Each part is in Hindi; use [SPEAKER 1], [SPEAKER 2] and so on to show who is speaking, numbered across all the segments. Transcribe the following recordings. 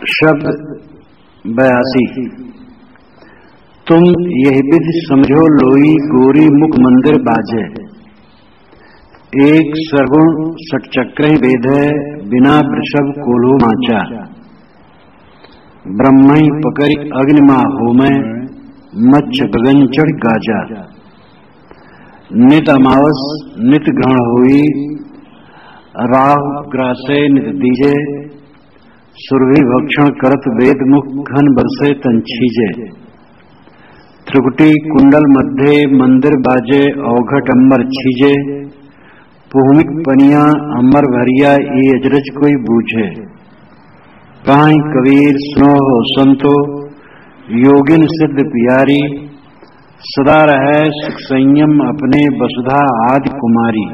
[SPEAKER 1] शब्द 82। तुम यह विधि समझो लोई गोरी मुख मंदिर बाजे। एक सर्गुण षटचक्र ही वेद है, बिना वृषभ कोल्हो माचा। ब्रह्म ही पकड़ अग्निमा होमय, मच्छ गगन चढ़ गाजा। नित अमावस नित ग्रहण हुई, राहु ग्रासे नित दीजे। सुरभि भक्षण करत वेद मुख, घन बरसे तन छीजे। त्रिकुटी कुंडल मध्य मंदिर बाजे, अवघट अंबर छीजे। भूमिक पनिया अमर भरिया, ये अजरज कोई बूझे। कहां कबीर सुनो हो संतो, योगिन सिद्ध प्यारी। सदा रहे सुख संयम अपने, वसुधा आदि कुमारी।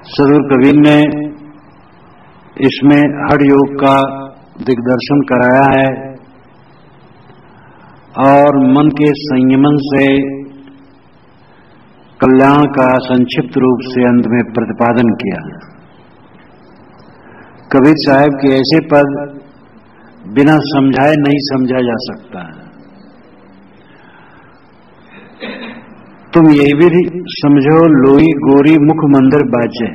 [SPEAKER 1] सदगुरु कबीर ने इसमें हठ योग का दिग्दर्शन कराया है और मन के संयमन से कल्याण का संक्षिप्त रूप से अंत में प्रतिपादन किया। कबीर साहब के ऐसे पद बिना समझाए नहीं समझा जा सकता है। तुम ये भी समझो लोई गोरी मुख मंदिर बाजे।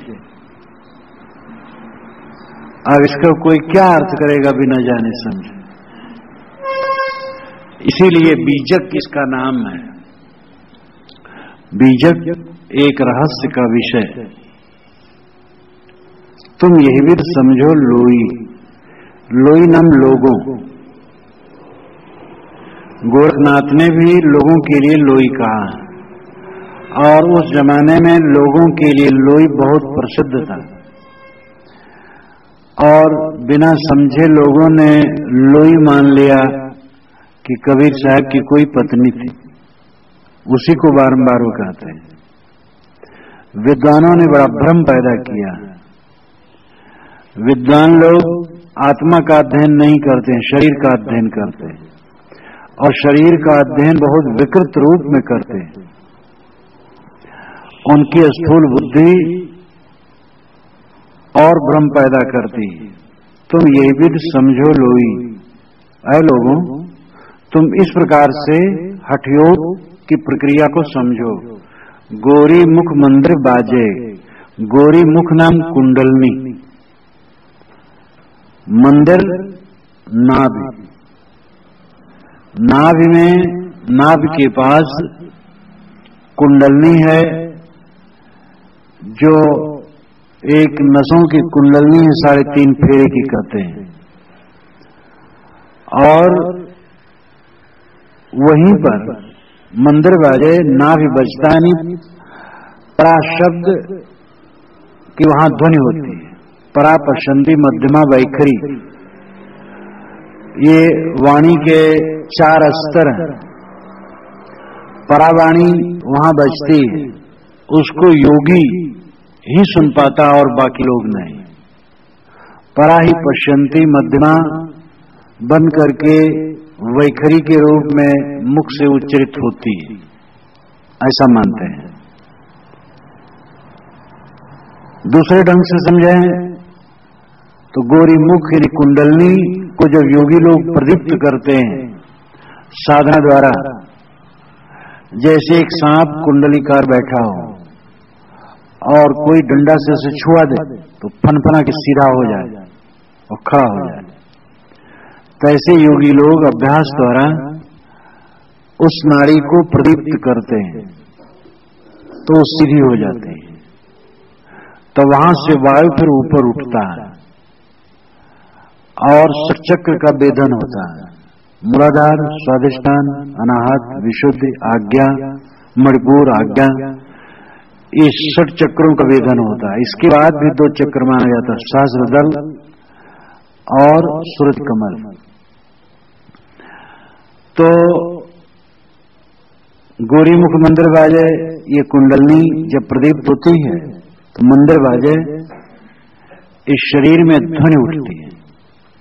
[SPEAKER 1] अब इसका कोई क्या अर्थ करेगा बिना जाने समझे। इसीलिए बीजक इसका नाम है। बीजक एक रहस्य का विषय। तुम यही भी समझो लोई। लोई नाम लोगों। गोरखनाथ ने भी लोगों के लिए लोई कहा, और उस जमाने में लोगों के लिए लोई बहुत प्रसिद्ध था, और बिना समझे लोगों ने लोई मान लिया कि कबीर साहब की कोई पत्नी थी। उसी को बारंबार वो कहते हैं। विद्वानों ने बड़ा भ्रम पैदा किया। विद्वान लोग आत्मा का अध्ययन नहीं करते, शरीर का अध्ययन करते हैं, और शरीर का अध्ययन बहुत विकृत रूप में करते हैं। उनकी स्थूल बुद्धि और भ्रम पैदा करती। तुम ये विध समझो लोई। ऐ लोगों, तुम इस प्रकार से हठयोग की प्रक्रिया को समझो। गोरी मुख मंदिर बाजे। गोरी मुख नाम कुंडलनी। मंदिर नाभि। नाभि में, नाभि के पास कुंडलनी है, जो एक नसों की कुंडलनी है, 3.5 फेरे की कहते हैं। और वहीं पर मंदिर बाजे, नाभि बजता नहीं, परा शब्द की वहां ध्वनि होती है। परा, पशंती, मध्यमा, वैखरी, ये वाणी के 4 स्तर हैं। परावाणी वहां बजती है, उसको योगी ही सुन पाता और बाकी लोग नहीं। परा ही पश्यंती, मध्यमा बन करके वैखरी के रूप में मुख से उच्चरित होती है, ऐसा मानते हैं। दूसरे ढंग से समझें तो गोरी मुख यानी कुंडलनी को जब योगी लोग प्रदीप्त करते हैं साधना द्वारा, जैसे एक सांप कुंडलीकार बैठा हो और कोई डंडा से उसे छुआ दे तो फनफना के सीधा हो जाए और खड़ा हो जाए, तैसे योगी लोग अभ्यास द्वारा उस नाड़ी को प्रदीप्त करते हैं तो सीधी हो जाती है। तो वहां से वायु फिर ऊपर उठता है और षटचक्र का वेदन होता है। मूलाधार, स्वाधिष्ठान, अनाहत, विशुद्धि, आज्ञा, मणिपुर, आज्ञा, इस 6 चक्रों का वेदन होता है। इसके बाद भी 2 चक्र माना जाता है, सहस्रदल और सूरज कमल। तो गोरी मुख मंदिर बाजे, ये कुंडलनी जब प्रदीप्त होती है तो मंदिर बाजे, इस शरीर में ध्वनि उठती है।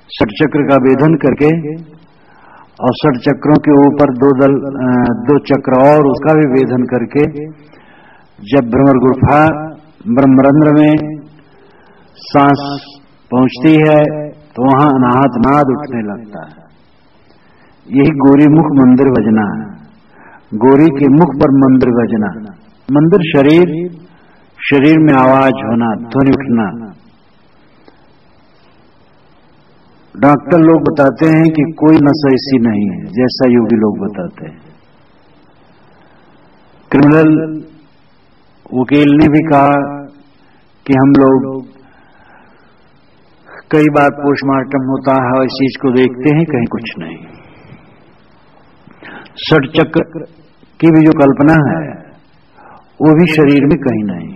[SPEAKER 1] 6 चक्र का वेदन करके, और 6 चक्रों के ऊपर 2 चक्र और उसका भी वेदन करके, जब भ्रमर गुफा ब्रह्मरंध्र में सांस पहुंचती है तो वहां अनाहत नाद उठने लगता है। यही गौरी मुख मंदिर बजना है। गौरी के मुख पर मंदिर बजना। मंदिर शरीर में आवाज होना, ध्वनि उठना। डॉक्टर लोग बताते हैं कि कोई नशा ऐसी नहीं है जैसा योगी लोग बताते हैं। क्रिमिनल वकील ने भी कहा कि हम लोग कई बार पोस्टमार्टम होता है और इस चीज को देखते हैं, कहीं कुछ नहीं। षट चक्र की भी जो कल्पना है वो भी शरीर में कहीं नहीं।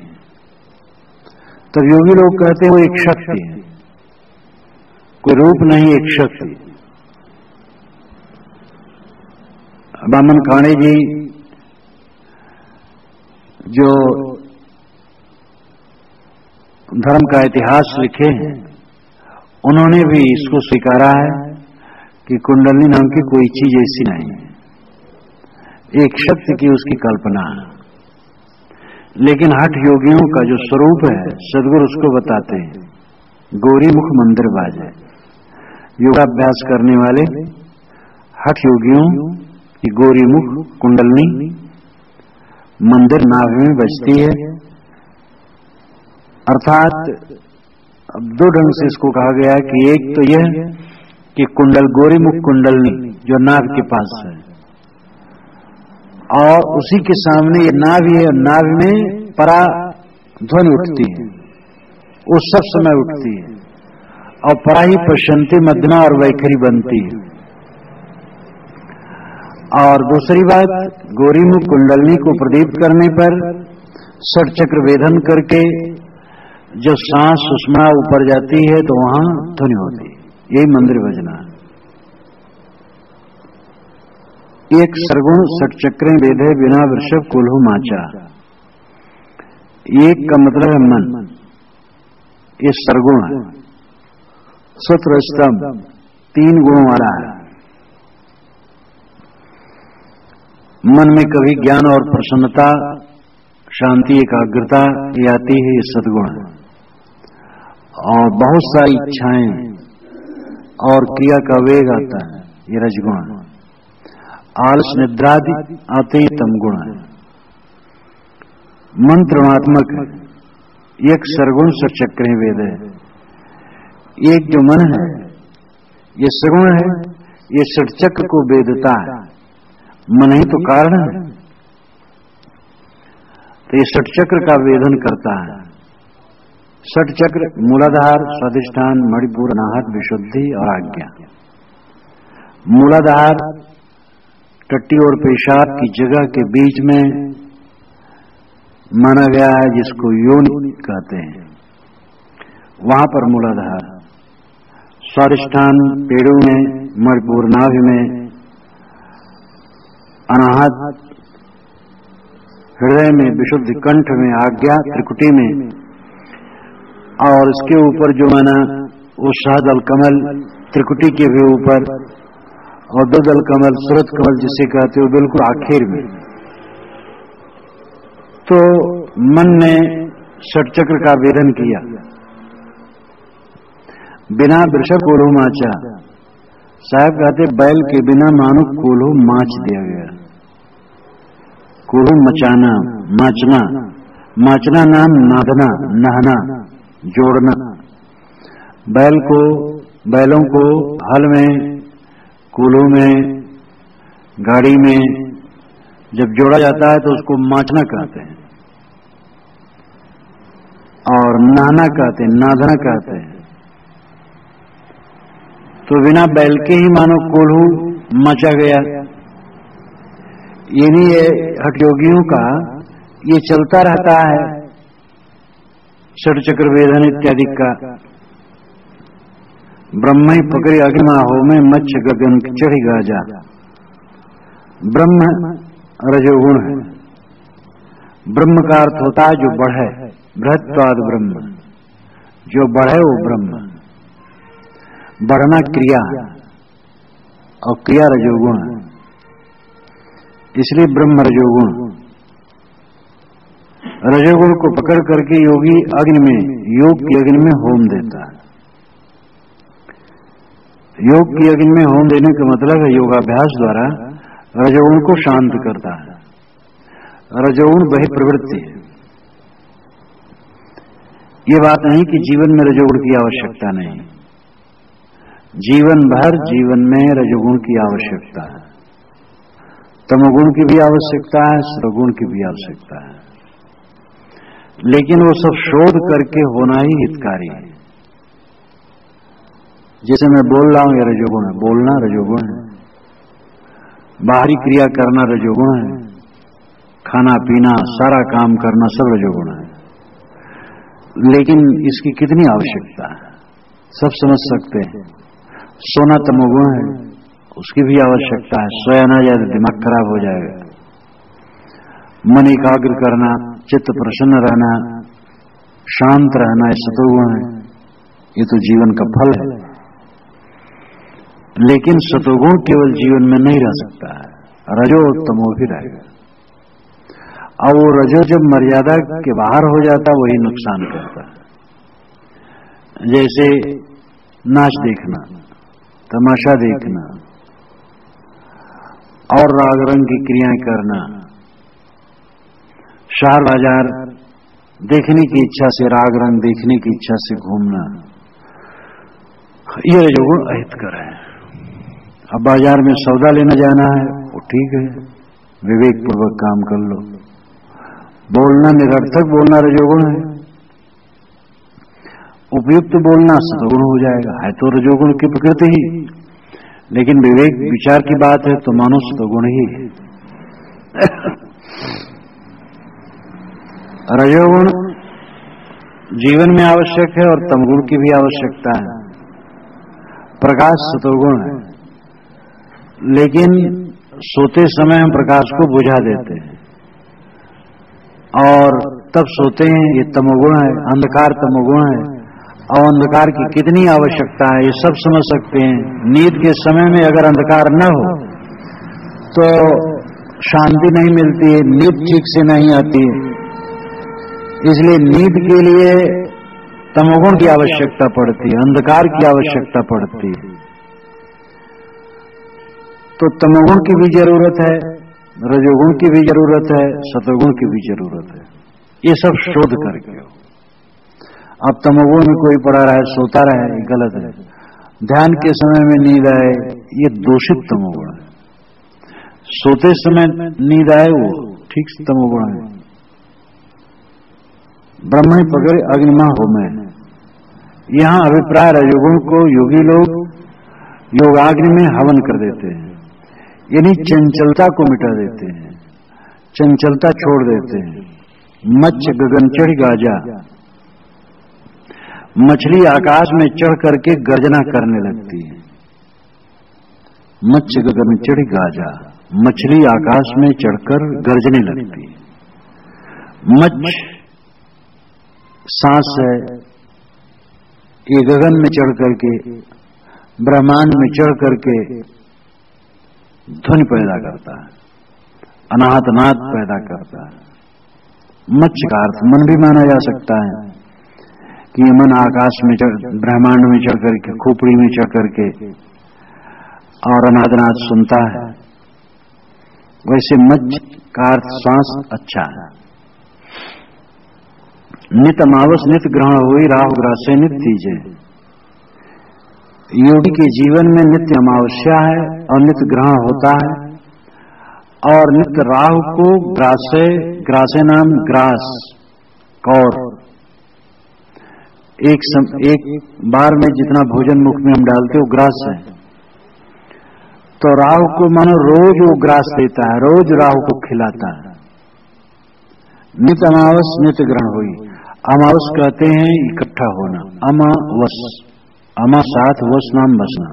[SPEAKER 1] तब योगी लोग कहते हैं वो एक शक्ति है, कोई रूप नहीं, एक शक्ति। बामन काणे जी जो धर्म का इतिहास लिखे हैं, उन्होंने भी इसको स्वीकारा है कि कुंडलिनी नाम की कोई चीज ऐसी नहीं है, एक शक्ति की उसकी कल्पना है। लेकिन हठ योगियों का जो स्वरूप है सदगुरु उसको बताते हैं। गौरी मुख मंदिर बाजे। योगाभ्यास करने वाले हठ योगियों की गौरी मुख कुंडलिनी मंदिर नाभि में बजती है। अर्थात अब दो ढंग से इसको कहा गया कि एक तो यह कि गौरी मुख कुंडलिनी जो नाभ के पास है और उसी के सामने ये नाभि है, नाभि में परा ध्वनि उठती है, वो सब समय उठती है और परा ही प्रशंति मध्यमा और वैखरी बनती है। और दूसरी बात, गौरी मुख कुंडलिनी को प्रदीप्त करने पर षट चक्र वेधन करके जब सांस सुषमा ऊपर जाती है तो वहां ध्वनि होती है। यही मंदिर बजना। एक सरगुण षट चक्रें वेधे बिना वृषभ कुल्हू माचा। एक का मतलब है मन, ये सरगुण है। सूत्र स्तंभ 3 गुणों वाला है। मन में कभी ज्ञान और प्रसन्नता, शांति, एकाग्रता ये आती है, ये सद्गुण है। और बहुत सारी इच्छाएं और क्रिया का वेग आता है, ये रजगुण है। आलस निद्रादि आते ही तमगुण है। मंत्रमात्मक है। एक सरगुण षट चक्रें वेद है। एक जो मन है ये सगुण है, ये षट चक्र को वेदता है। मन ही तो कारण है, तो ये षट चक्र का वेदन करता है। षट चक्र मूलाधार, स्वाधिष्ठान, मणिपुर, अनाहत, विशुद्धि और आज्ञा। मूलाधार टट्टी और पेशाब की जगह के बीच में माना गया है, जिसको योनि कहते हैं, वहां पर मूलाधार। स्वाधिष्ठान पेड़ों में, मणिपुर नाभि में, अनाहत हृदय में, विशुद्धि कंठ में, आज्ञा त्रिकुटी में, और इसके ऊपर जो माना वो शाहदल कमल त्रिकुटी के भी ऊपर, और दो दल कमल, सूरत कमल जिसे कहते हो, बिल्कुल आखिर में। तो मन ने षट चक्र का वेदन किया। बिना वृषभ कोल्हू माचा। साहब कहते बैल के बिना मानो कोल्हू माच दिया गया। कोल्हू मचाना, माचना, माचना नाम नादना, नहना, जोड़ना। बैलों को हल में, कोल्हू में, गाड़ी में जब जोड़ा जाता है तो उसको माचना कहते हैं, और नहना कहते हैं, नादना कहते हैं। तो बिना बैल के ही मानो कोल्हू मचा गया। ये नहीं है हठयोगियों का, ये चलता रहता है षट चक्र वेदन इत्यादि का। ब्रह्म ही पकड़ी अग्निमा हो में मच्छ गगन चढ़ी गाजा। ब्रह्म रजोगुण है। ब्रह्म का अर्थ होता है जो बढ़े, बृहत्वाद ब्रह्म, जो बढ़े वो ब्रह्म। बढ़ना क्रिया और क्रिया रजोगुण है, इसलिए ब्रह्म रजोगुण। रजोगुण को पकड़ करके योगी अग्नि में, योग की अग्नि में होम देता है। योग की अग्नि में होम देने का मतलब है योगाभ्यास द्वारा रजोगुण को शांत करता है। रजोगुण वही प्रवृत्ति है। ये बात नहीं कि जीवन में रजोगुण की आवश्यकता नहीं, जीवन भर जीवन में रजोगुण की आवश्यकता है, तमोगुण की भी आवश्यकता है, सतोगुण की भी आवश्यकता है, लेकिन वो सब शोध करके होना ही हितकारी है। जैसे मैं बोल रहा हूं, ये रजोगुण है, बोलना रजोगुण है, बाहरी क्रिया करना रजोगुण है, खाना पीना सारा काम करना सब रजोगुण है, लेकिन इसकी कितनी आवश्यकता है सब समझ सकते हैं। सोना तमोगुण है, उसकी भी आवश्यकता है, सोया ना जाए तो दिमाग खराब हो जाएगा। मन एकाग्र करना, चित्त प्रसन्न रहना, शांत रहना, ये सतोगुण है, ये तो जीवन का फल है। लेकिन सतोगुण केवल जीवन में नहीं रह सकता है, रजो और तमो भी रहेगा, और वो रजो जब मर्यादा के बाहर हो जाता वही नुकसान करता है। जैसे नाच देखना, तमाशा देखना और राग रंग की क्रियाएं करना, शहर बाजार देखने की इच्छा से, राग रंग देखने की इच्छा से घूमना, ये रजोगुण अहितकर है। अब बाजार में सौदा लेने जाना है, वो ठीक है, विवेक पूर्वक काम कर लो। बोलना निरर्थक बोलना रजोगुण है, उपयुक्त बोलना सतोगुण हो जाएगा, है तो रजोगुण की प्रकृति ही, लेकिन विवेक विचार की बात है तो मानो सतोगुण ही है। रजोगुण जीवन में आवश्यक है और तमगुण की भी आवश्यकता है। प्रकाश सतोगुण है, लेकिन सोते समय हम प्रकाश को बुझा देते हैं और तब सोते हैं, ये तमोगुण है, अंधकार तमोगुण है, और अंधकार की कितनी आवश्यकता है ये सब समझ सकते हैं। नींद के समय में अगर अंधकार न हो तो शांति नहीं मिलती है, नींद ठीक से नहीं आती है, इसलिए नींद के लिए तमोगुण की आवश्यकता पड़ती है, अंधकार की आवश्यकता पड़ती है। तो तमोगुण की भी जरूरत है, रजोगुण की भी जरूरत है, सतोगुण की भी जरूरत है। ये सब शोध करके हो। अब तमोगुण में कोई पड़ा रहा है, सोता रहे, ये गलत है। ध्यान के समय में नींद आए, ये दूषित तमोगुण है। सोते समय नींद आए, वो ठीक से तमोगुण है। ब्रह्मणि पकड़े अग्निमा होमे, यहां अभिप्राय रजोगुण को योगी लोग योगाग्नि में हवन कर देते हैं, यानी चंचलता को मिटा देते हैं, चंचलता छोड़ देते हैं। मच्छ गगन चढ़ गाजा, मछली आकाश में चढ़ करके गर्जना करने लगती है। मच्छ गगन चढ़ गाजा, मछली आकाश में चढ़कर गर्जने लगती है। मच्छ सांस है, ये गगन में चढ़ करके, ब्रह्मांड में चढ़ करके ध्वनि पैदा करता है, अनाहत नाद पैदा करता है। मच्छ का अर्थ मन भी माना जा सकता है कि ये मन आकाश में ब्रह्मांड में चढ़ करके, खोपड़ी में चढ़ करके और अनादनाद सुनता है। वैसे मच्छ का अर्थ श्वास अच्छा है। नित अमावस नित ग्रहण हुई, राहु ग्रह से नित तीजे। योगी के जीवन में नित्य अमावस्या है और नित्य ग्रहण होता है, और नित्य राहु को ग्रासे नाम ग्रास कौर, एक बार में जितना भोजन मुख में हम डालते हो ग्रास है, तो राहु को मानो रोज वो ग्रास देता है, रोज राहु को खिलाता है। नित्य अमावस नित्य ग्रहण हुई। अमावस कहते हैं इकट्ठा होना, अमावस, अमा साथ वस नाम बसना,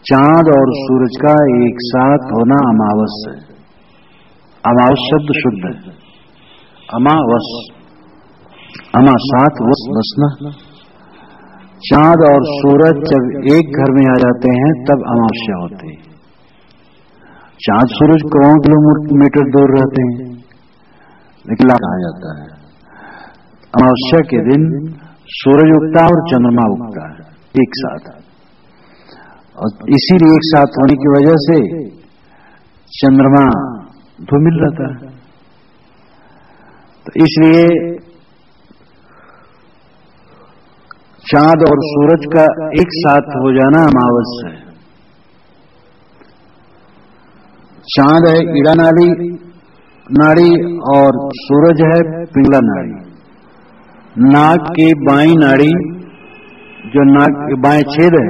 [SPEAKER 1] चांद और सूरज का एक साथ होना अमावस है। अमावस शब्द शुद्ध है, अमावस, अमा साथ वस बसना। चांद और सूरज जब एक घर में आ जाते हैं तब अमावस्या होती है। चांद सूरज करोड़ों किलोमीटर दूर रहते हैं, लेकिन कहा जाता है अमावस्या के दिन सूरज उगता है और चंद्रमा उगता है एक साथ, और इसीलिए एक साथ होने की वजह से चंद्रमा धूमिल रहता है। तो इसलिए चांद और सूरज का एक साथ हो जाना अमावस्या है। चांद है ईड़ा नाड़ी और सूरज है पिंगला नाड़ी। नाक की बाईं नाड़ी, जो नाक के बाएं छेद है,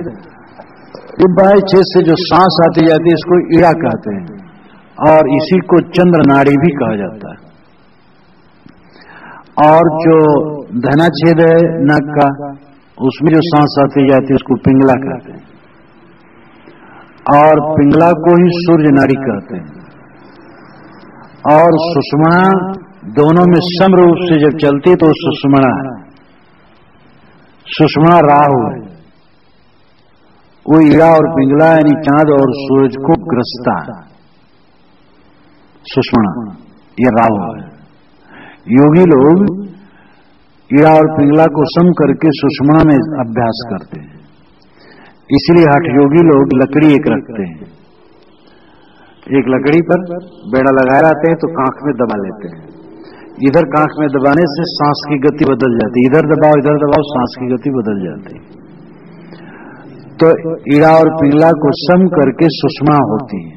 [SPEAKER 1] ये बाएं छेद से जो सांस आती जाती है इसको ईड़ा कहते हैं, और इसी को चंद्र नाड़ी भी कहा जाता है। और जो धना छेद है नाक का, उसमें जो सांस आती जाती है उसको पिंगला कहते हैं, और पिंगला को ही सूर्य नाड़ी कहते हैं। और सुषुम्ना दोनों में सम रूप से जब चलती है तो सुषुम्ना है। सुषुम्ना राहु है, वो ईड़ा और पिंगला यानी चांद और सूरज को ग्रसता है। सुषुम्ना ये राहु है। योगी लोग ईड़ा और पिंगला को सम करके सुषुम्ना में अभ्यास करते हैं। इसलिए हठ योगी लोग लकड़ी एक रखते हैं, एक लकड़ी पर बेड़ा लगाए रहते हैं तो कांख में दबा लेते हैं। इधर कांख में दबाने से सांस की गति बदल जाती है, इधर दबाओ सांस की गति बदल जाती है। तो ईड़ा और पिंगला को सम करके सुषुम्ना होती है।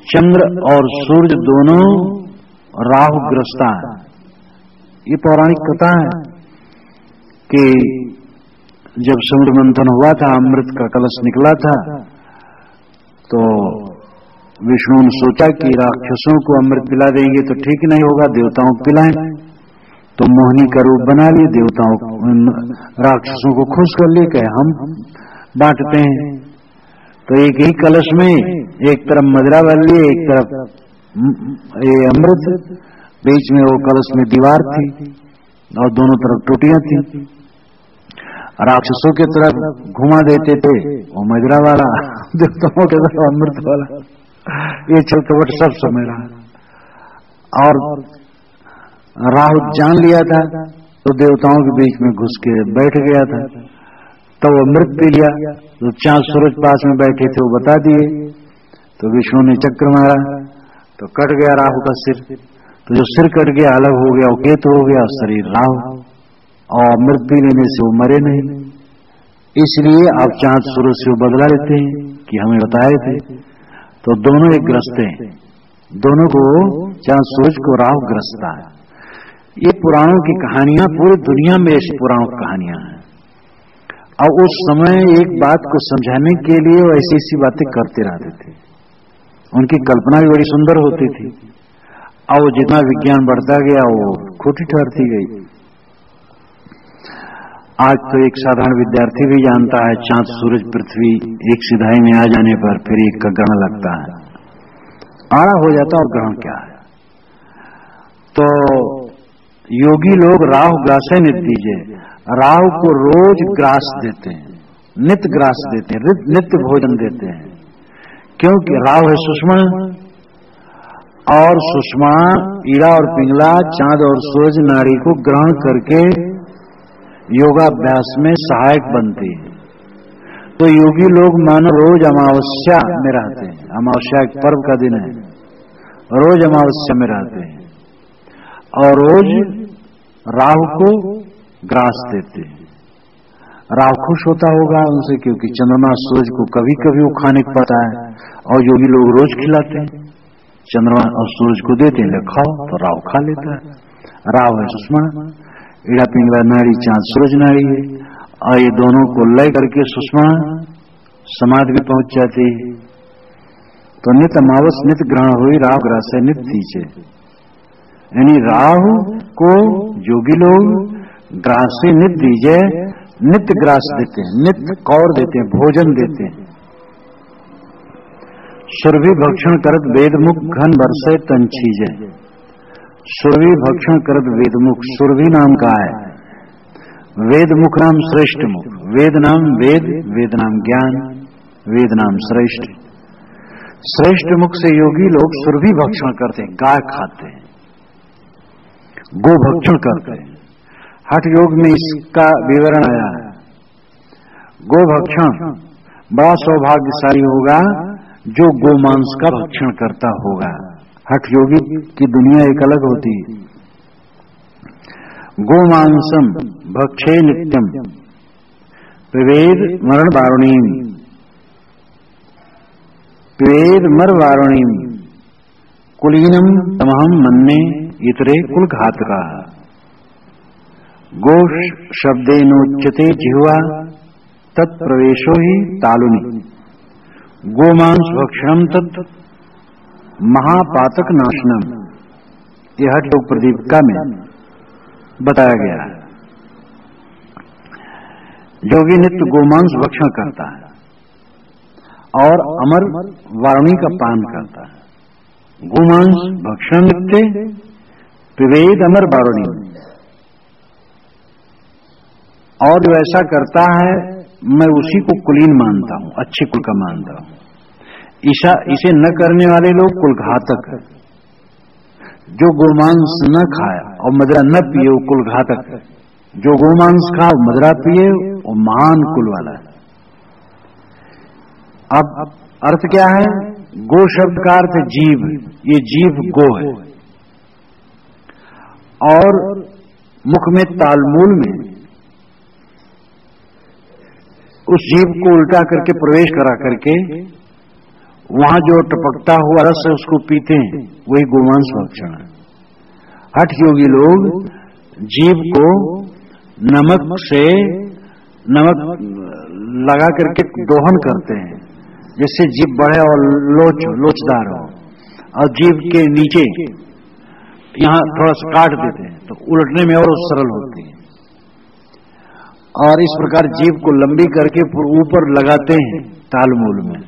[SPEAKER 1] चंद्र और सूर्य दोनों राहु ग्रस्ता है। ये पौराणिक कथा है कि जब समुद्र मंथन हुआ था, अमृत का कलश निकला था, तो विष्णु ने सोचा कि राक्षसों को अमृत पिला देंगे तो ठीक नहीं होगा, देवताओं को पिलाएं। तो मोहिनी का रूप बना लिए, देवताओं राक्षसों को खुश कर लिए कि हम बांटते हैं। तो एक ही कलश में एक तरफ मदिरा वाल लिए, एक तरफ ये अमृत, बीच में वो कलश में दीवार थी और दोनों तरफ टूटियां थी। राक्षसों की तरफ घुमा देते थे वो मदिरा वाला, देवताओं के तरफ अमृत वाला। ये चलते सब समय रहा। और राहु जान लिया था तो देवताओं के बीच में घुस के बैठ गया था, तो वो अमृत पी लिया। तो चांद सूरज पास में बैठे थे वो बता दिए, तो विष्णु ने चक्र मारा तो कट गया राहु का सिर। तो जो सिर कट गया अलग हो गया, वो केतु हो गया, शरीर राहु, और अमृत पी लेने से वो मरे नहीं। इसलिए आप चांद सूरज से वो बदला लेते हैं कि हमें बताए थे। तो दोनों एक ग्रस्ते हैं, दोनों को चांद सूरज को राहु ग्रसता है। ये पुराणों की कहानियां पूरी दुनिया में इस पुराणों की कहानियां हैं। और उस समय एक बात को समझाने के लिए वो ऐसी ऐसी बातें करते रहते थे। उनकी कल्पना भी बड़ी सुंदर होती थी, और जितना विज्ञान बढ़ता गया वो खोटी ठहरती गई। आज तो एक साधारण विद्यार्थी भी जानता है चांद सूरज पृथ्वी एक सिधाई में आ जाने पर फिर एक का ग्रहण लगता है, आड़ा हो जाता और ग्रहण क्या है। तो योगी लोग राहु ग्रासे नित्य दीजिए, राहु को रोज ग्रास देते हैं, नित्य ग्रास देते हैं, नित्य भोजन देते हैं। क्योंकि राहु है सुषुम्ना, और सुषुम्ना ईड़ा और पिंगला चांद और सूरज नाड़ी को ग्रहण करके योगाभ्यास में सहायक बनती है। तो योगी लोग मानो रोज अमावस्या में रहते हैं, अमावस्या एक पर्व का दिन है, रोज अमावस्या में रहते हैं और रोज राहु को ग्रास देते हैं। राहु खुश होता होगा उनसे, क्योंकि चंद्रमा सूरज को कभी कभी वो खाने को पाता है, और योगी लोग रोज खिलाते हैं, चंद्रमा और सूरज को देते हैं, खाओ, तो राहु खा लेता है। राहु है सुषुम्ना, ईड़ा पिंगला नाड़ी चांद सूरज नाड़ी है, और ये दोनों को लय करके सुषुम्ना समाधि में पहुंच जाती है। तो नित अमावस नित ग्रहण हुई, राहु ग्रास है नित्य दीजिए। यानी राहु को योगी लोग ग्रास से नित्य दीजिए, नित्य ग्रास देते हैं, नित्य कौर देते हैं, भोजन देते हैं। सुरभि भक्षण करत वेदमुख घन बरसे तन छीजे। सुरभि भक्षण करत वेदमुख, सुरभि नाम का है, वेदमुख नाम श्रेष्ठ मुख, वेद नाम वेद, वेद नाम ज्ञान, वेद नाम श्रेष्ठ। श्रेष्ठ मुख से योगी लोग सुरभि भक्षण करते हैं, गाय खाते हैं, गो भक्षण करते हैं। हठ योग में इसका विवरण आया है। गो भक्षण बड़ा सौभाग्यशाली होगा जो गोमांस का भक्षण करता होगा। हठ योगी की दुनिया एक अलग होती है। गोमांसम भक्षे नित्यम पिबेद मरण वारुणीम, पिबेद मर वारुणीम कुलीनम तमहम मन्ने इतरे कुल घातका। गोश शब्देनोच्यते जिह्वा तत्प्रवेशो ही तालुनि, गोमांस भक्षणम तत् महापातक नाशनम। यह हठ योग प्रदीपिका में बताया गया है। योगी नित्य गोमांस भक्षण करता है और अमर वारुणी का पान करता है। गोमांस भक्षण नित्य पिबेद अमर वारुणी, और जो ऐसा करता है मैं उसी को कुलीन मानता हूं, अच्छे कुल का मानता हूं। इसे न करने वाले लोग कुलघातक है। जो गोमांस न खाए और मदिरा न पिए वो कुलघातक है। जो गोमांस खा और मदिरा पिए वो महान कुल वाला है। अब अर्थ क्या है? गो शब्द का अर्थ जीव, ये जीव गो है। और मुख में तालमूल में उस जीव को उल्टा करके प्रवेश करा करके वहां जो टपकता हुआ रस है उसको पीते हैं, वही गोमांस भक्षण है। हठ योगी लोग जीव को नमक लगा करके दोहन करते हैं, जिससे जीभ बढ़े और लोचदार हो, और जीभ के नीचे यहां थोड़ा सा काट देते हैं तो उलटने में और सरल होती है। और इस प्रकार जीभ को लंबी करके ऊपर लगाते हैं तालमूल में,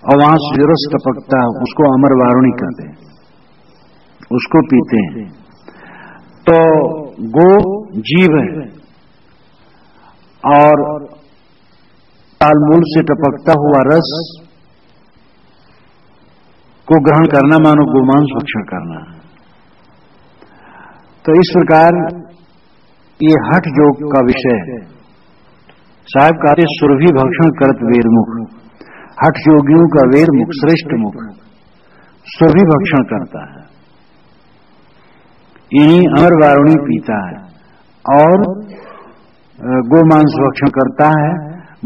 [SPEAKER 1] और वहां से जो रस टपकता है उसको अमर वारुणी कहते हैं, उसको पीते हैं। तो गो जीव है और तालमूल से टपकता हुआ रस को ग्रहण करना मानो गोमांस भक्षण करना। तो इस प्रकार ये हठ योग का विषय है। साहब कहते सुरभि भक्षण करत वेरमुख, हठ योगियों का वेरमुख श्रेष्ठ मुख सुरभि भक्षण करता है, इन्हीं अमर वारुणी पीता है और गोमांस भक्षण करता है।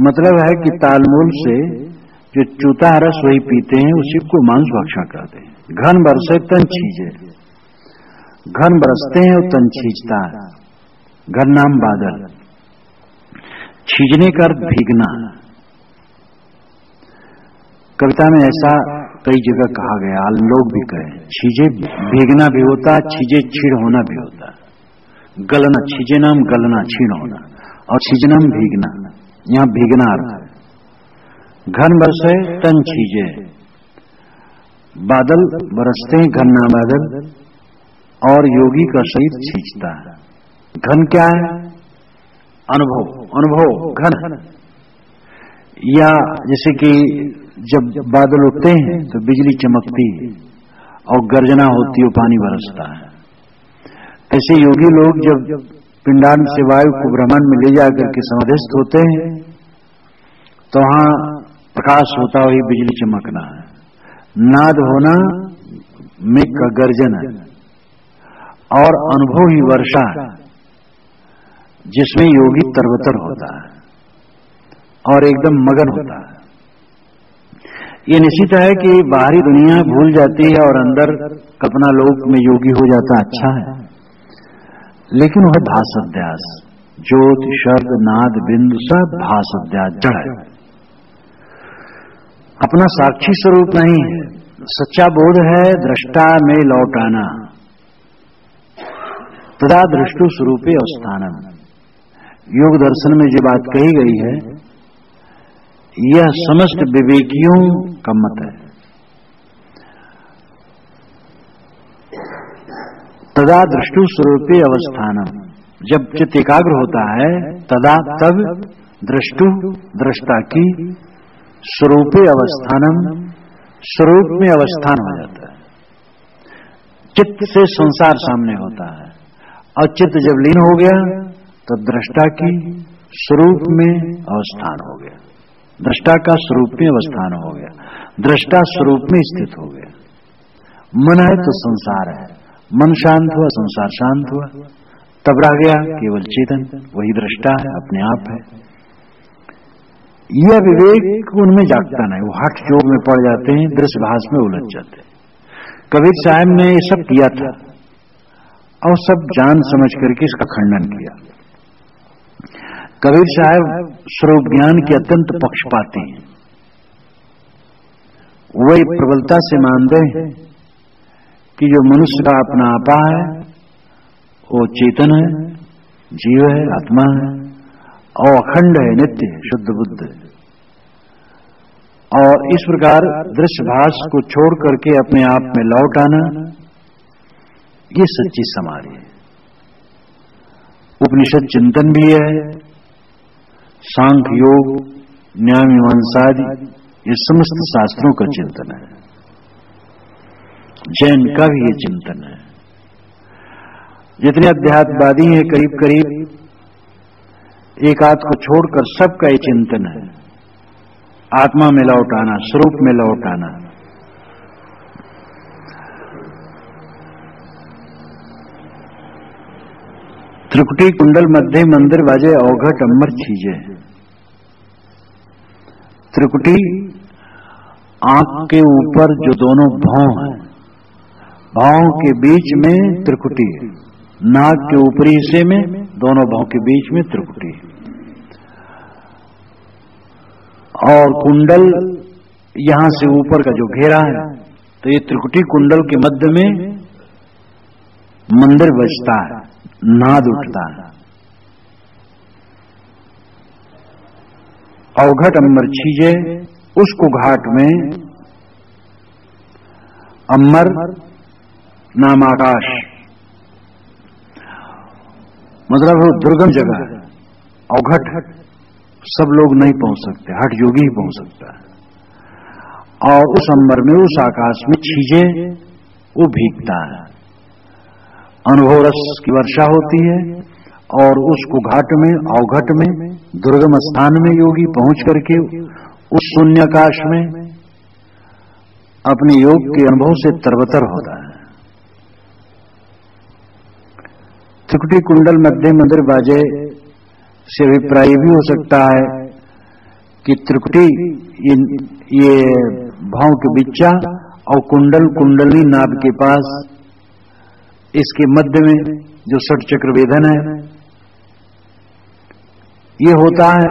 [SPEAKER 1] मतलब है कि तालमूल से जो चूता रस वही पीते हैं, उसी को मांस भक्षण करते हैं। घन बरसे तन छीजे, घन बरसते हैं और तन छींचता है। घन नाम बादल, छीजने का अर्थ भीगना। कविता में ऐसा कई जगह कहा गया, लोग भी कहे छीजे भीगना भी होता है, छीजे छीड़ होना भी होता है। गलना, छीजे नाम गलना छीड़ होना, और छीजना भीगना, यहां भीगना अर्थ है। घन बरसे तन छीजे, बादल बरसते हैं घन नाम बादल, और योगी का शरीर छींचता है। घन क्या है? अनुभव, अनुभव घन। या जैसे कि जब बादल उठते हैं तो बिजली चमकती है और गर्जना होती है, पानी बरसता है। ऐसे योगी लोग जब पिंडांड से वायु को ब्रह्मांड में ले जाकर के समाधिस्थ होते हैं तो वहां प्रकाश होता हुई बिजली चमकना है, नाद होना, मेघ का गर्जन है, और अनुभव ही वर्षा है जिसमें योगी तरबतर होता है और एकदम मगन होता है। ये निश्चित है कि बाहरी दुनिया भूल जाती है और अंदर कल्पना लोक में योगी हो जाता अच्छा है, लेकिन वह भास अध्यास, ज्योति शब्द नाद बिंदु सब भास अध्यास जड़ है, अपना साक्षी स्वरूप नहीं है। सच्चा बोध है दृष्टा में लौटाना, तदा दृष्टु स्वरूपे अवस्थानम। योग दर्शन में जो बात कही गई है यह समस्त विवेकियों का मत है। तदा दृष्टु स्वरूपे अवस्थानम, जब चित्त एकाग्र होता है तदा तब दृष्टु दृष्टा की स्वरूपे अवस्थानम, स्वरूप में अवस्थान हो जाता है। चित्त से संसार सामने होता है और चित्त जब लीन हो गया तो दृष्टा की स्वरूप में अवस्थान हो गया। दृष्टा का स्वरूप में अवस्थान हो गया, दृष्टा स्वरूप में स्थित हो गया। मन है तो संसार है, मन शांत हुआ संसार शांत हुआ, तब रह गया केवल चेतन, वही दृष्टा है, अपने आप है। यह विवेक उनमें जागता नहीं, वो हठ योग में पड़ जाते हैं, दृश्य भास में उलझ जाते हैं। कबीर साहब ने ये सब किया था और सब जान समझ करके इसका खंडन किया। कबीर साहब स्वरूप ज्ञान के अत्यंत पक्षपाती हैं। वही प्रबलता से मानते हैं कि जो मनुष्य का अपना आपा है वो चेतन है, जीव है, आत्मा है और अखंड है, नित्य है, शुद्ध बुद्ध है। और इस प्रकार दृश्य भास को छोड़ करके अपने आप में लौट आना, ये सच्ची समाधि है। उपनिषद चिंतन भी है, सांख्य योग, न्याय मीमांसादि, ये समस्त शास्त्रों का चिंतन है। जैन का भी ये चिंतन है। जितने अध्यात्मवादी हैं करीब करीब एक आध को छोड़कर सबका ये चिंतन है, आत्मा में लौट आना, स्वरूप में लौट आना। त्रिकुटी कुंडल मध्य मंदिर बाजे अवघट अम्बर छीजे। त्रिकुटी आंख के ऊपर जो दोनों भौं हैं, भौं के बीच में त्रिकुटी है, नाक के ऊपरी हिस्से में दोनों भौं के बीच में त्रिकुटी है, और कुंडल यहां से ऊपर का जो घेरा है, तो ये त्रिकुटी कुंडल के मध्य में मंदिर बजता है, नाद उठता है। अवघट अम्बर छीजे, उसको घाट में अम्बर नाम आकाश, मतलब वो दुर्गम जगह है। अवघट सब लोग नहीं पहुंच सकते, हठ योगी ही पहुंच सकता है। और उस अंबर में, उस आकाश में छीजे वो भीगता है, अनुभव रस की वर्षा होती है। और उसको घाट में, अवघट में, दुर्गम स्थान में योगी पहुंच करके उस शून्याकाश में अपने योग के अनुभव से तरबतर होता है। त्रिकुटी कुंडल मध्य मंदिर बाजे से अभिप्राय भी हो सकता है कि त्रिकुटी ये भाव के बिच्चा और कुंडल कुंडली नाभ के पास, इसके मध्य में जो षट चक्र वेदन है ये होता है,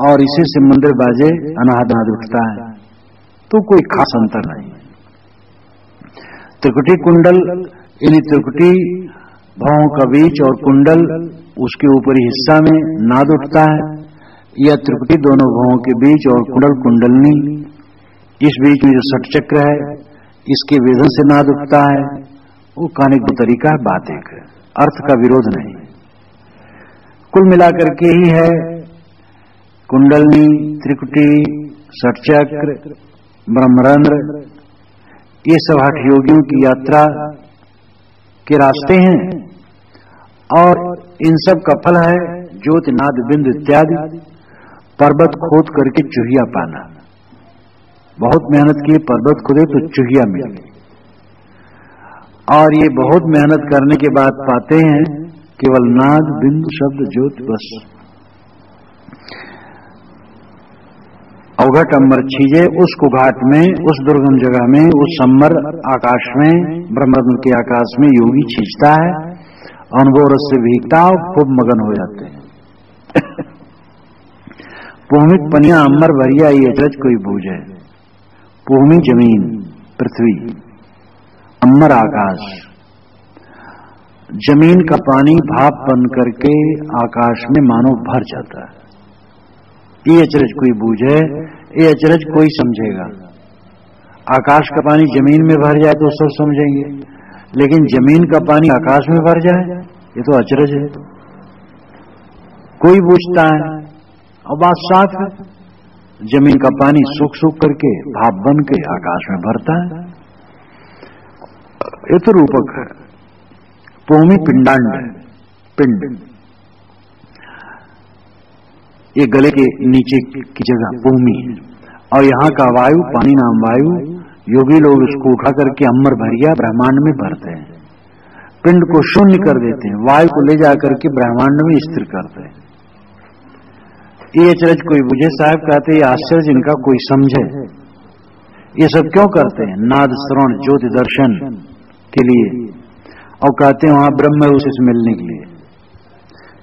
[SPEAKER 1] और इसी से मंदिर बाजे अनाहत उठता है। तो कोई खास अंतर नहीं। त्रिकुटी कुंडल यानी त्रिकुटी भावों का बीच और कुंडल उसके ऊपरी हिस्सा में नाद उठता है, या त्रिकुटी दोनों भावों के बीच और कुंडल कुंडलनी इस बीच में जो षट चक्र है इसके वेदन से नाद उठता है। वो कहने का तरीका है, बात एक है, अर्थ का विरोध नहीं। कुल मिलाकर के ही है कुंडलनी, त्रिकुटी, षटचक्र, ब्रह्मरंध्र, ये सब हठ योगियों की यात्रा के रास्ते हैं। और इन सब का फल है ज्योति, नाद, बिंदु इत्यादि। पर्वत खोद करके चूहिया पाना, बहुत मेहनत की, पर्वत खोदे तो चूहिया मिल गई, और ये बहुत मेहनत करने के बाद पाते हैं केवल नाद, बिंदु, शब्द, ज्योति, बस। अवघट अम्बर छीजे, उसको घाट में, उस दुर्गम जगह में, उस अम्बर आकाश में, ब्रह्मरंध्र के आकाश में योगी छींचता है, अनुभव रस से भीगता और खूब मगन हो जाते हैं। भूमि पनिया अम्बर भरिया ये अचरज कोई बूझे। भूमि जमीन, पृथ्वी, अम्बर आकाश, जमीन का पानी भाप बन करके आकाश में मानो भर जाता है। ये अचरज कोई बूझे, ये अचरज कोई समझेगा। आकाश का पानी जमीन में भर जाए तो सब समझेंगे, लेकिन जमीन का पानी आकाश में भर जाए ये तो अचरज है, कोई बूझता है। और बात साफ है, जमीन का पानी सूख सूख करके भाप बन के आकाश में भरता है, ये तो रूपक है। भूमि पिंडांड है, पिंड। ये गले के नीचे की जगह भूमि है, और यहाँ का वायु, पानी नाम वायु, योगी लोग इसको उठा करके अमर भरिया ब्रह्मांड में भरते हैं, पिंड को शून्य कर देते हैं, वायु को ले जाकर के ब्रह्मांड में स्थिर करते हैं। ये अचरज कोई बुझे, साहब कहते हैं आश्चर्य इनका कोई समझे। ये सब क्यों करते हैं? नाद श्रवण ज्योति दर्शन के लिए, और कहते हैं वहां ब्रह्म है उसी से मिलने के लिए।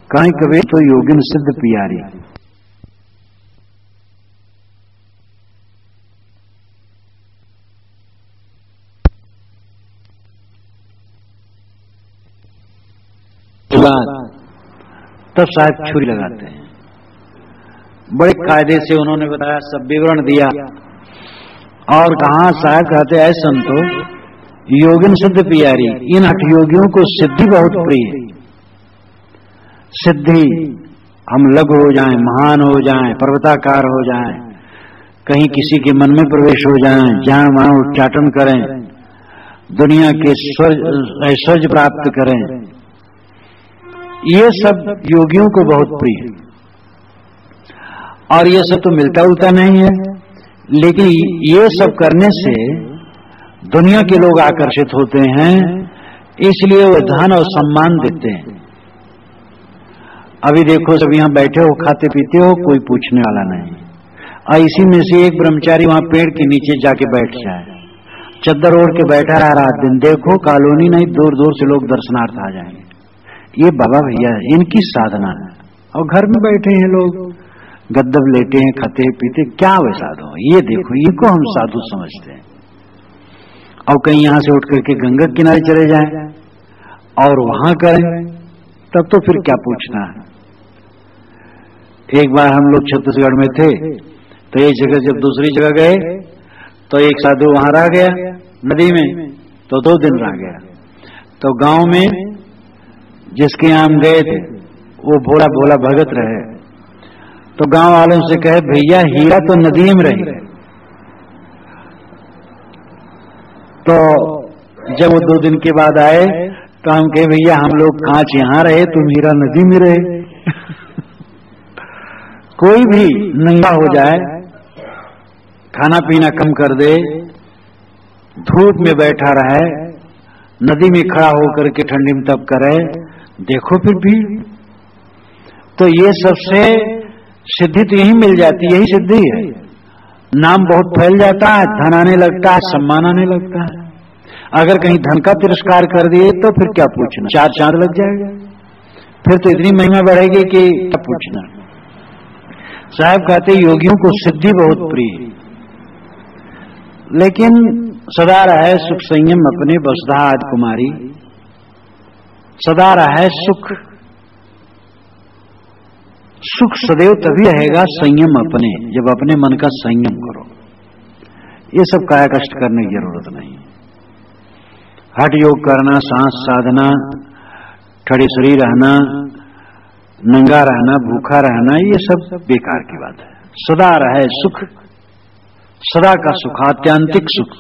[SPEAKER 1] कहीं कभी तो योगिन सिद्ध पियारी, तब साहब छुरी लगाते हैं। बड़े कायदे से उन्होंने बताया, सब विवरण दिया, और कहा साहब कहते हैं संतो योगिन सिद्ध पियारी, इन 8 योगियों को सिद्धि बहुत प्रिय है। सिद्धि, हम लघु हो जाएं, महान हो जाएं, पर्वताकार हो जाएं, कहीं किसी के मन में प्रवेश हो जाएं, जहां वहां उच्चाटन करें, दुनिया के ऐश्वर्य प्राप्त करें, ये सब योगियों को बहुत प्रिय है। और ये सब तो मिलता उलता नहीं है, लेकिन ये सब करने से दुनिया के लोग आकर्षित होते हैं, इसलिए वो धन और सम्मान देते हैं। अभी देखो सब यहां बैठे हो, खाते पीते हो, कोई पूछने वाला नहीं, और इसी में से एक ब्रह्मचारी वहां पेड़ के नीचे जाके बैठ जाए, चद्दर ओढ़ के बैठा रहा रात दिन, देखो कॉलोनी नहीं दूर दूर से लोग दर्शनार्थ आ जाएंगे। ये बाबा भैया इनकी साधना है, और घर में बैठे हैं लोग, गद्दब लेटे हैं, खाते पीते, क्या वे साधु? ये देखो, इनको हम साधु समझते हैं। और कहीं यहां से उठ करके गंगा किनारे चले जाएं और वहां करें, तब तो फिर क्या पूछना है। एक बार हम लोग छत्तीसगढ़ में थे, तो एक जगह जब दूसरी जगह गए, तो एक साधु वहां रह गया नदी में, तो 2 दिन रह गया। तो गांव में जिसके यहां हम गए थे, वो भोला भोला भगत रहे, तो गांव वालों से कहे भैया हीरा तो नदी में रही। तो जब वो 2 दिन के बाद आए, तो हम कहे भैया हम लोग कांच यहां रहे, तुम हीरा नदी में रहे। कोई भी नंगा हो जाए, खाना पीना कम कर दे, धूप में बैठा रहे, नदी में खड़ा होकर के ठंडी में तप करे, देखो फिर भी। तो ये सबसे सिद्धि तो यही मिल जाती है, यही सिद्धि है। नाम बहुत फैल जाता है, धन आने लगता है, सम्मान आने लगता है। अगर कहीं धन का तिरस्कार कर दिए तो फिर क्या पूछना, 4 चांद लग जाएगा, फिर तो इतनी महिमा बढ़ेगी कि क्या पूछना। साहब कहते योगियों को सिद्धि बहुत प्रिय, लेकिन सदा रहे सुख संयम अपने वसुधा आदि कुमारी, सदा रहे सुख। सुख सदैव तभी रहेगा संयम अपने, जब अपने मन का संयम करो। ये सब काया कष्ट करने की जरूरत नहीं। हठ योग करना, सांस साधना, ठड़ी शरीर रहना, नंगा रहना, भूखा रहना, ये सब बेकार की बात है। सदा रहे सुख, सदा का सुख, आत्यांतिक सुख,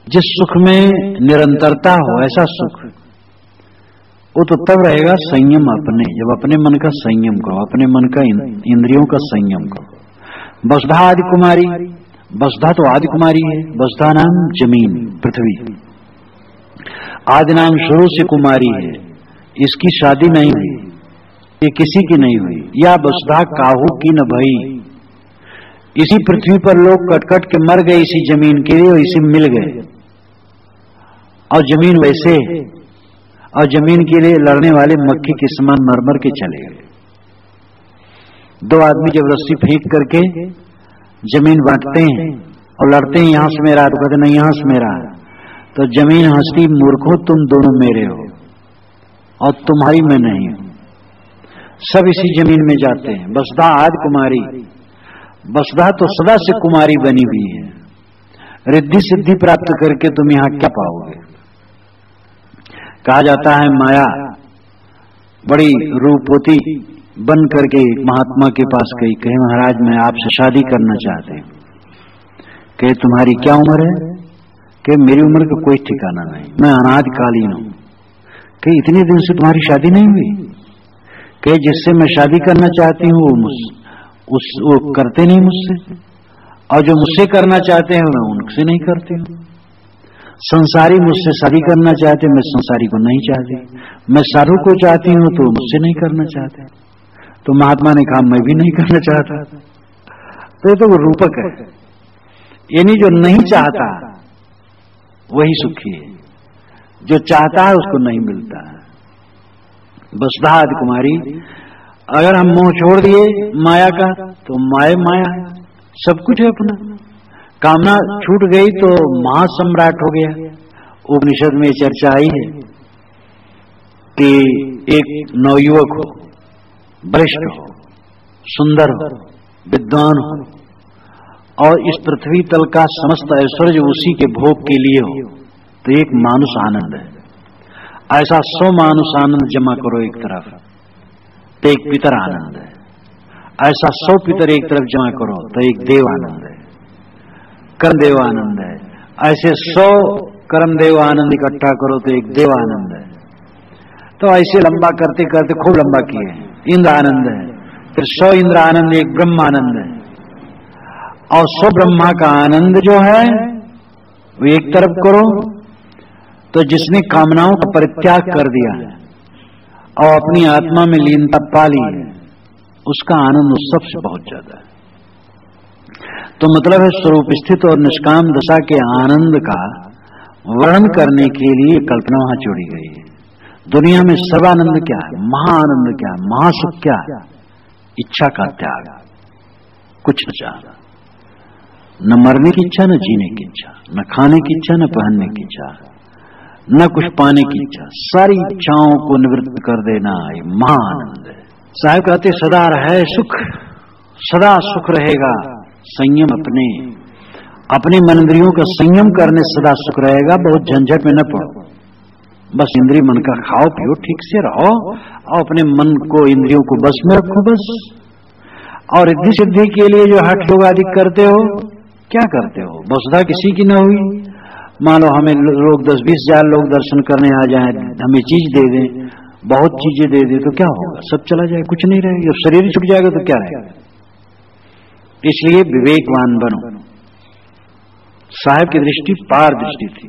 [SPEAKER 1] जिस सुख में निरंतरता हो ऐसा सुख, वो तो तब रहेगा संयम अपने, जब अपने मन का संयम करो, अपने मन का इंद्रियों का संयम करो। वसुधा आदि कुमारी, वसुधा तो आदि कुमारी है, वसुधा नाम जमीन पृथ्वी, आदि नाम शुरू से कुमारी है, इसकी शादी नहीं हुई, ये किसी की नहीं हुई। या वसुधा काहू की न भई, इसी पृथ्वी पर लोग कट कट के मर गए इसी जमीन के लिए, और इसी मिल गए, और जमीन वैसे, और जमीन के लिए लड़ने वाले मक्खी के समान मर के चले गए। 2 आदमी जब रस्सी फेंक करके जमीन बांटते हैं और लड़ते हैं, यहां से मेरा, तो कहते नहीं यहां से मेरा, तो जमीन हंसती, मूर्खों तुम दोनों मेरे हो और तुम्हारी मैं नहीं हूं, सब इसी जमीन में जाते हैं। वसुधा आदि कुमारी, वसुधा तो सदा से कुमारी बनी हुई है। रिद्धि सिद्धि प्राप्त करके तुम यहां क्या पाओगे। कहा जाता है माया बड़ी रूपवती बन करके महात्मा के पास गई, कहे महाराज मैं आपसे शादी करना चाहते हैं। कहे तुम्हारी क्या उम्र है? कहे मेरी उम्र का कोई ठिकाना नहीं, मैं अनादिकालीन हूं। कहे इतने दिन से तुम्हारी शादी नहीं हुई? कि जिससे मैं शादी करना चाहती हूँ वो करते नहीं मुझसे, और जो मुझसे करना चाहते हैं मैं उनसे नहीं करती हूँ। संसारी मुझसे शादी करना चाहते, मैं संसारी को नहीं चाहती। मैं साधु को चाहती हूँ तो मुझसे नहीं करना चाहते। तो महात्मा ने कहा मैं भी नहीं करना चाहता। तो ये तो वो रूपक है, यानी जो नहीं चाहता वही सुखी है, जो चाहता है उसको नहीं मिलता है। वसुधा आदि कुमारी, अगर हम मोह छोड़ दिए माया का तो माया है, सब कुछ है अपना। कामना छूट गई तो महासम्राट हो गया। उपनिषद में चर्चा आई है कि एक नवयुवक हो, वरिष्ठ हो, सुंदर हो, विद्वान हो, और इस पृथ्वी तल का समस्त ऐश्वर्य उसी के भोग के लिए हो, तो एक मानुष आनंद है। ऐसा 100 मानुष आनंद जमा करो एक तरफ, तो एक पितर आनंद है। ऐसा 100 पितर एक तरफ जमा करो तो एक देव आनंद है, कर्मदेव आनंद है। ऐसे 100 कर्मदेव आनंद इकट्ठा करो तो एक देव आनंद है। तो ऐसे लंबा करते करते खूब लंबा किए, इंद्र आनंद है, फिर 100 इंद्र आनंद, एक ब्रह्म आनंद है, और 100 ब्रह्मा का आनंद जो है वो एक तरफ करो तो जिसने कामनाओं का परित्याग कर दिया है और अपनी आत्मा में लीनता पा ली है, उसका आनंद उस सबसे बहुत ज्यादा है। तो मतलब है स्वरूप स्थित और निष्काम दशा के आनंद का वर्णन करने के लिए कल्पना वहां जोड़ी गई है। दुनिया में सर्वानंद क्या है, महाआनंद क्या है, महासुख क्या है? इच्छा का त्याग, कुछ न चाहना, न मरने की इच्छा, न जीने की इच्छा, न खाने की इच्छा, न पहनने की इच्छा, न कुछ पाने की इच्छा, सारी इच्छाओं को निवृत्त कर देना ये महाआनंद है। साहब कहते सदा रहे सुख, सदा सुख रहेगा। संयम अपने मन इंद्रियों का संयम करने सदा सुख रहेगा। बहुत झंझट में न पड़ो, बस इंद्रिय मन का खाओ पियो, ठीक से रहो और अपने मन को इंद्रियों को बस में रखो बस। और रिद्धि सिद्धि के लिए जो हठ योग आदि करते हो, क्या करते हो? वसुधा किसी की न हुई। मान लो हमें लोग 10-20 हजार लोग दर्शन करने आ जाएं, हमें चीज दे दें, बहुत चीजें दे दे तो क्या होगा? सब चला जाए, कुछ नहीं रहेगा। जब शरीर छूट जाएगा तो क्या रहेगा? इसलिए विवेकवान बनो। साहब की दृष्टि पार दृष्टि थी।